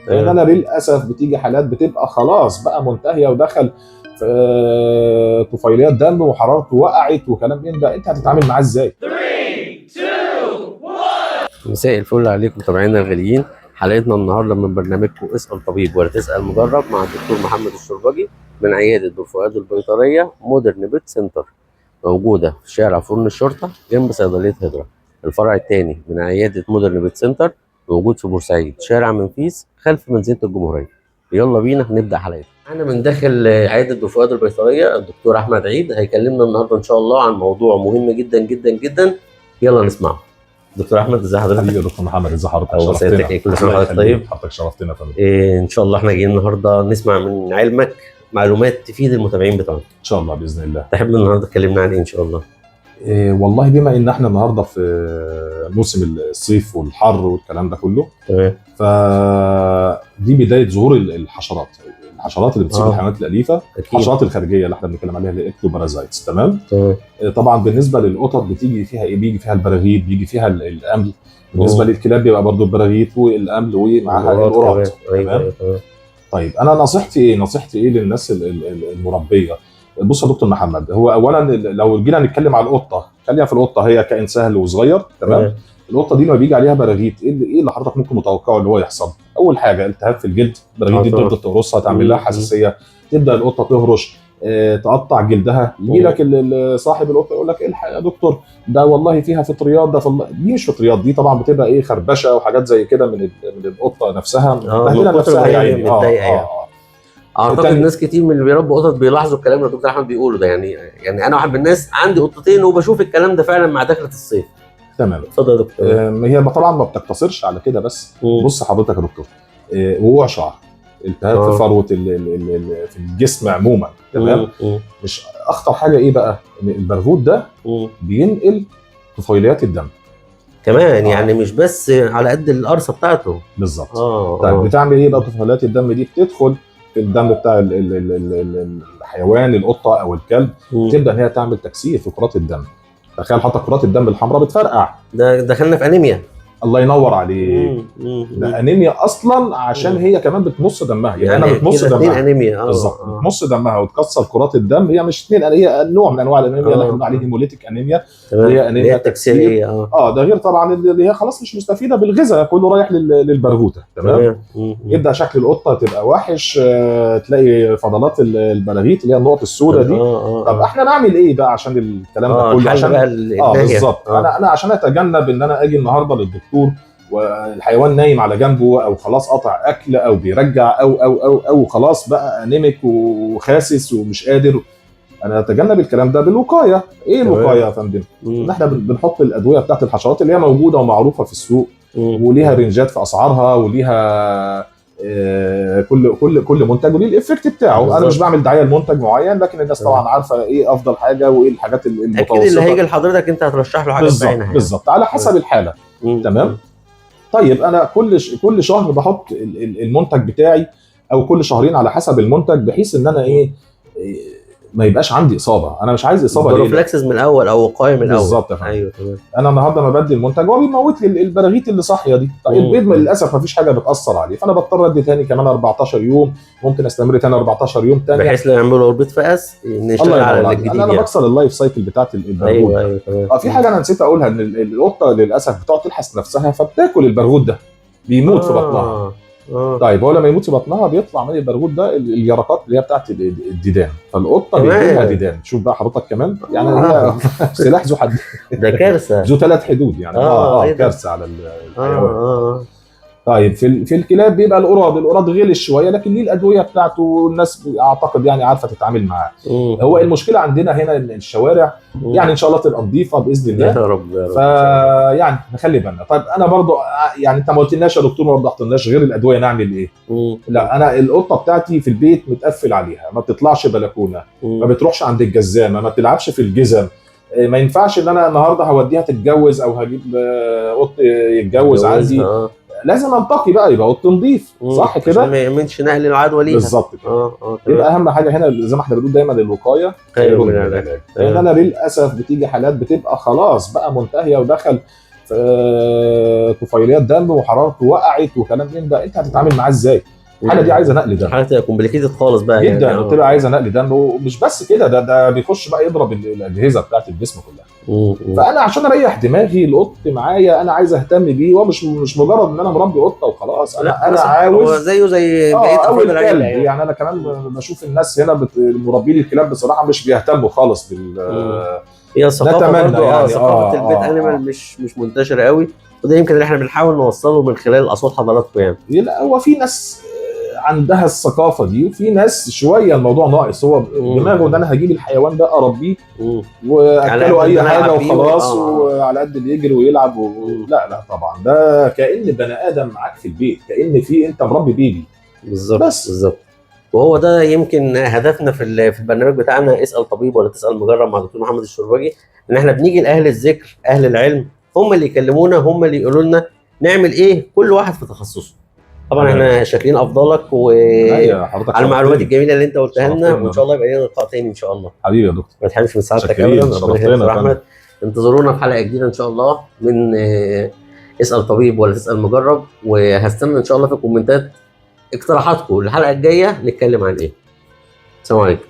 لان انا للاسف بتيجي حالات بتبقى خلاص بقى منتهيه ودخل في طفيليات دم وحرارته وقعت وكلام من ده، انت هتتعامل معاه ازاي؟ 3 2 1. مساء الفل عليكم متابعينا الغاليين. حلقتنا النهارده من برنامجكم اسال طبيب ولا تسال مجرب مع الدكتور محمد الشربجي من عياده بالفؤاد البيطريه مودرن بيت سنتر، موجوده في شارع فرن الشرطه جنب صيدليه هجره. الفرع الثاني من عياده مودرن بيت سنتر موجود في بورسعيد شارع منفيس خلف مدينه الجمهوريه. يلا بينا نبدا حلقتنا. معانا من داخل عياده بالفؤاد البيطريه الدكتور احمد عيد، هيكلمنا النهارده ان شاء الله عن موضوع مهم جدا جدا جدا. يلا نسمعه. دكتور احمد ازي حضرتك؟ يا دكتور محمد ازي حضرتك؟ شرفتنا. كل سنه وحضرتك طيب. حضرتك شرفتنا يا فندم. ان شاء الله احنا جايين النهارده نسمع من علمك معلومات تفيد المتابعين بتوعنا. ان شاء الله باذن الله. تحب النهارده تكلمنا عن ايه ان شاء الله؟ والله بما ان احنا النهارده في موسم الصيف والحر والكلام ده كله، تمام. فدي بدايه ظهور الحشرات اللي بتصيب الحيوانات الاليفه، أكيد. الحشرات الخارجيه اللي احنا بنتكلم عليها الاكتوبارازايتس. تمام. تمام. طبعا بالنسبه للقطط بتيجي فيها ايه؟ بيجي فيها البراغيث، بيجي فيها الامل. بالنسبه للكلاب بيبقى برضو البراغيث والامل ومعها القراط. تمام. طيب انا نصيحتي ايه للناس المربيه؟ بص يا دكتور محمد، هو اولا لو جينا نتكلم على القطه، خلينا في القطه، هي كائن سهل وصغير. تمام. القطه دي لما بيجي عليها براغيث ايه اللي حضرتك ممكن متوقعه ان هو يحصل؟ اول حاجه التهاب في الجلد، البراغيث دي تفضل تقرصها تعمل لها حساسيه، تبدا القطه تهرش، تقطع جلدها، يجي لك صاحب القطه يقول لك الحق يا دكتور ده والله فيها فطريات، دي مش فطريات، دي طبعا بتبقى ايه، خربشه وحاجات زي كده من القطه نفسها، مبهدله نفسها يا عيني. اعتقد ناس كتير من اللي بيربوا قطط بيلاحظوا الكلام اللي الدكتور احمد بيقوله ده، يعني انا واحد من الناس عندي قطتين وبشوف الكلام ده فعلا مع دخله الصيف. تمام. اتفضل يا دكتور. هي طبعا ما بتقتصرش على كده بس. بص حضرتك يا دكتور، وقوع شعر، التهاب في فروه في الجسم عموما. تمام. مش اخطر حاجه ايه بقى؟ ان البرغوث ده بينقل طفيليات الدم كمان. يعني مش بس على قد القرصه بتاعته. بالظبط. طيب بتعمل ايه بقى؟ طفيليات الدم دي بتدخل في الدم بتاع الحيوان، القطه او الكلب، تبدا ان هي تعمل تكسير في كرات الدم. تخيل حتى كرات الدم الحمراء بتفرقع، ده دخلنا في انيميا. الله ينور عليك. ده انيميا اصلا عشان هي كمان بتمص دمها، يعني انا بتمص دمها. انيميا بالظبط. بتمص دمها وتكسر كرات الدم. هي مش اثنين، هي نوع من انواع الانيميا اللي احنا بنقول عليه هيموليتيك انيميا، اللي هي انيميا تكسيريه. ده غير طبعا اللي هي خلاص مش مستفيده بالغذاء، كله رايح للبرغوثه. تمام. يبدا شكل القطه تبقى وحش، تلاقي فضلات البراغيث اللي هي النقط السوداء دي. طب احنا نعمل ايه بقى عشان الكلام ده كله؟ عشان بالظبط. انا عشان اتجنب ان انا اجي النهارده للدكتور والحيوان نايم على جنبه، او خلاص قطع اكل، او بيرجع، او خلاص بقى انيميك وخاسس ومش قادر، انا اتجنب الكلام ده بالوقايه. ايه الوقايه يا فندم؟ ان احنا بنحط الادويه بتاعت الحشرات اللي هي موجوده ومعروفه في السوق، وليها رينجات في اسعارها، وليها كل منتج وليه الافكت بتاعه. بالزبط. انا مش بعمل دعايه لمنتج معين، لكن الناس طبعا عارفه ايه افضل حاجه وايه الحاجات المتوسطه. اكيد اللي هيجي لحضرتك انت هترشح له حاجه بعينها. بالظبط على حسب الحاله. تمام. طيب انا كل شهر بحط المنتج بتاعي، او كل شهرين على حسب المنتج، بحيث ان انا ايه ما يبقاش عندي اصابه. انا مش عايز اصابه. بروفلاكسس من الاول او وقايه من الاول. بالظبط يا فندم. ايوه تمام. انا النهارده ما بدي المنتج هو بيموت لي البراغيث اللي صاحيه دي. طيب البيض للاسف ما فيش حاجه بتاثر عليه، فانا بضطر ادي تاني كمان 14 يوم، ممكن استمر تاني 14 يوم تاني، بحيث لو يعملوا البيض فقس نشتغل على الجديد. انا بكسر اللايف سايكل بتاعت البرغوث. ايوه تمام. في حاجه انا نسيت اقولها، ان القطه للاسف بتقعد تلحس نفسها فبتاكل البرغوث ده، بيموت في بطنها. طيب هو لما يموت في بطنها بيطلع من البرغوث ده اليرقات اللي هي بتاعت الديدان، فالقطه بيجي لها ديدان. شوف بقى حضرتك كمان، يعني هي سلاح ذو حدين. ده كارثه ذو 3 حدود يعني. كارثه على الحيوان. طيب في الكلاب بيبقى القراد غلس شويه، لكن ليه الادويه بتاعته، والناس اعتقد يعني عارفه تتعامل معاه. هو المشكله عندنا هنا ان الشوارع يعني ان شاء الله تبقى نظيفه باذن الله. يا رب. فيعني نخلي بالنا. طيب انا برضو يعني انت ما قلتلناش يا دكتور، ما وضحتلناش غير الادويه نعمل ايه؟ لا انا القطه بتاعتي في البيت متقفل عليها، ما بتطلعش بلكونه، ما بتروحش عند الجزامه، ما بتلعبش في الجزم. ما ينفعش ان انا النهارده هوديها تتجوز او هجيب قط يتجوز عندي، لازم انتقي بقى، يبقى قط نضيف، صح كده؟ عشان ما يعملش نقل العدوى ليها. بالظبط كده. يبقى اهم حاجه هنا زي ما احنا بنقول دايما الوقايه خير من العلاج. لان انا للاسف بتيجي حالات بتبقى خلاص بقى منتهيه ودخل طفيليات دم وحرارته وقعت وكلام من ده، انت هتتعامل معاه ازاي؟ الحاله دي عايزه نقل دم، حاله كومبليكيتد خالص بقى جدا يعني بتبقى عايزه نقل دم. ومش بس كده، ده بيخش بقى يضرب الاجهزه بتاعت الجسم كلها. فانا عشان اريح دماغي القط معايا انا عايز اهتم بيه، ومش مجرد ان انا مربي قطه وخلاص، انا عاوز هو زيه زي بقيه افراد الكلب يعني. انا كمان بشوف الناس هنا مربين الكلاب بصراحه مش بيهتموا خالص هي الثقافه برضه يعني ثقافه البيت انيمال مش منتشره قوي، وده يمكن اللي احنا بنحاول نوصله من خلال اصوات حضراتكم يعني. لا هو في ناس عندها الثقافه دي، وفي ناس شويه الموضوع ناقص، هو دماغه ان انا هجيب الحيوان ده اربيه واكله اي حاجه وخلاص، وعلى قد اللي يجري ويلعب لا طبعا، ده كأن بني ادم معاك في البيت، كأن في انت مربي بيبي بالظبط. وهو ده يمكن هدفنا في البرنامج بتاعنا اسال طبيب ولا تسال مجرب مع دكتور محمد الشربجي، ان احنا بنيجي لاهل الذكر اهل العلم، هم اللي يكلمونا، هم اللي يقولوا لنا نعمل ايه، كل واحد في تخصصه. طبعا احنا شاكرين افضلك وعلى المعلومات الجميله اللي انت قلتها لنا، وان شاء الله يبقى لنا لقاء تاني ان شاء الله. حبيبي يا دكتور، ما تحرمش من سعادتك ابدا، ربنا يخليك يا احمد. انتظرونا في حلقه جديده ان شاء الله من اسال طبيب ولا تسال مجرب، وهستنى ان شاء الله في الكومنتات اقتراحاتكم الحلقه الجايه نتكلم عن ايه. السلام عليكم.